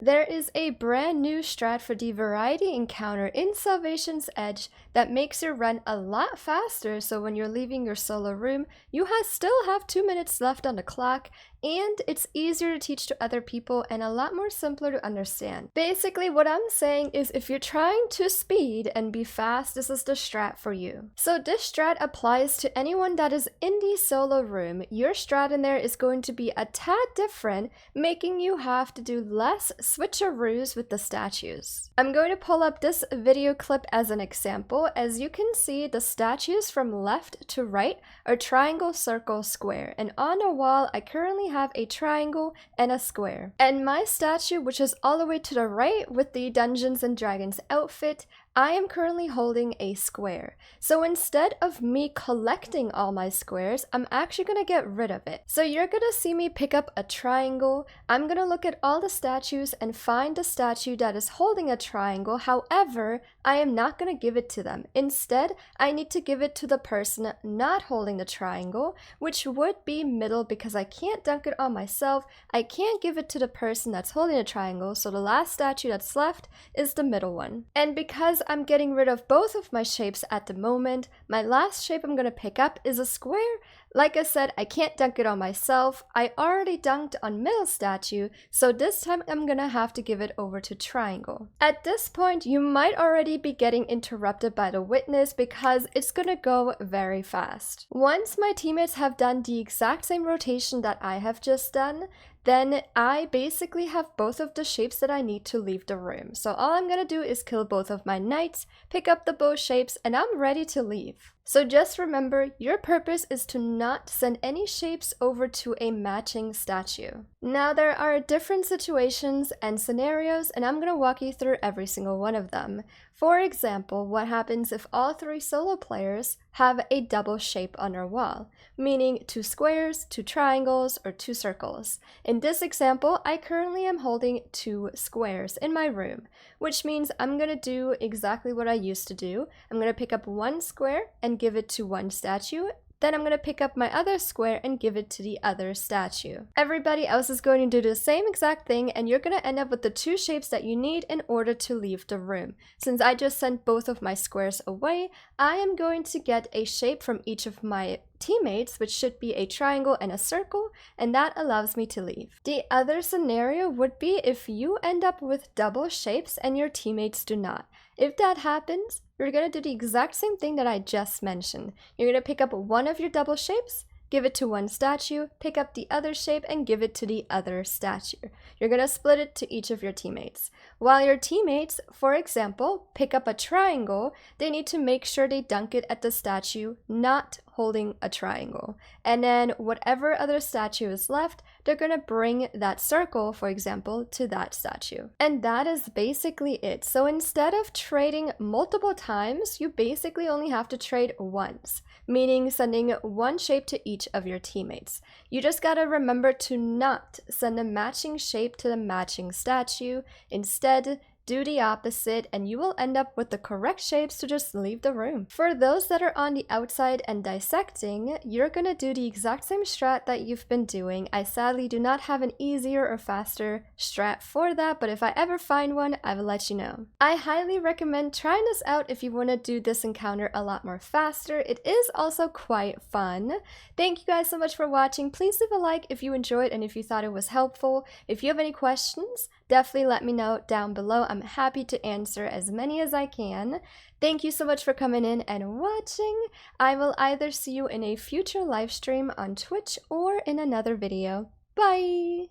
There is a brand new strat for the Verity encounter in Salvation's Edge that makes your run a lot faster, so when you're leaving your solo room, you still have 2 minutes left on the clock, and it's easier to teach to other people and a lot more simpler to understand. Basically, what I'm saying is if you're trying to speed and be fast, this is the strat for you. So this strat applies to anyone that is in the solo room. Your strat in there is going to be a tad different, making you have to do less switcheroos with the statues. I'm going to pull up this video clip as an example. As you can see, the statues from left to right are triangle, circle, square, and on the wall I currently have a triangle and a square. And my statue, which is all the way to the right with the Dungeons and Dragons outfit, I am currently holding a square. So instead of me collecting all my squares, I'm actually going to get rid of it. So you're going to see me pick up a triangle. I'm going to look at all the statues and find the statue that is holding a triangle. However, I am not going to give it to them. Instead, I need to give it to the person not holding the triangle, which would be middle because I can't dunk it on myself. I can't give it to the person that's holding a triangle, so the last statue that's left is the middle one. And because I'm getting rid of both of my shapes at the moment, my last shape I'm going to pick up is a square. Like I said, I can't dunk it on myself. I already dunked on middle statue, so this time I'm gonna have to give it over to triangle. At this point, you might already be getting interrupted by the witness because it's gonna go very fast. Once my teammates have done the exact same rotation that I have just done, then I basically have both of the shapes that I need to leave the room. So all I'm gonna do is kill both of my knights, pick up the bow shapes, and I'm ready to leave. So just remember, your purpose is to not send any shapes over to a matching statue. Now there are different situations and scenarios, and I'm going to walk you through every single one of them. For example, what happens if all 3 solo players have a double shape on their wall, meaning 2 squares, 2 triangles, or 2 circles. In this example, I currently am holding 2 squares in my room, which means I'm going to do exactly what I used to do. I'm going to pick up 1 square and give it to 1 statue. Then I'm going to pick up my other square and give it to the other statue. Everybody else is going to do the same exact thing, and you're going to end up with the 2 shapes that you need in order to leave the room. Since I just sent both of my squares away, I am going to get a shape from each of my teammates, which should be a triangle and a circle, and that allows me to leave. The other scenario would be if you end up with double shapes and your teammates do not. If that happens, you're going to do the exact same thing that I just mentioned. You're going to pick up one of your double shapes, give it to 1 statue, pick up the other shape, and give it to the other statue. You're going to split it to each of your teammates. While your teammates, for example, pick up a triangle, they need to make sure they dunk it at the statue not holding a triangle. And then whatever other statue is left, they're going to bring that circle, for example, to that statue. And that is basically it. So instead of trading multiple times, you basically only have to trade once, meaning sending 1 shape to each of your teammates. You just gotta remember to not send a matching shape to the matching statue. Instead, do the opposite and you will end up with the correct shapes to just leave the room. For those that are on the outside and dissecting, you're gonna do the exact same strat that you've been doing. I sadly do not have an easier or faster strat for that, but if I ever find one, I will let you know. I highly recommend trying this out if you want to do this encounter a lot more faster. It is also quite fun. Thank you guys so much for watching. Please leave a like if you enjoyed and if you thought it was helpful. If you have any questions, definitely let me know down below. I'm happy to answer as many as I can. Thank you so much for coming in and watching. I will either see you in a future live stream on Twitch or in another video. Bye!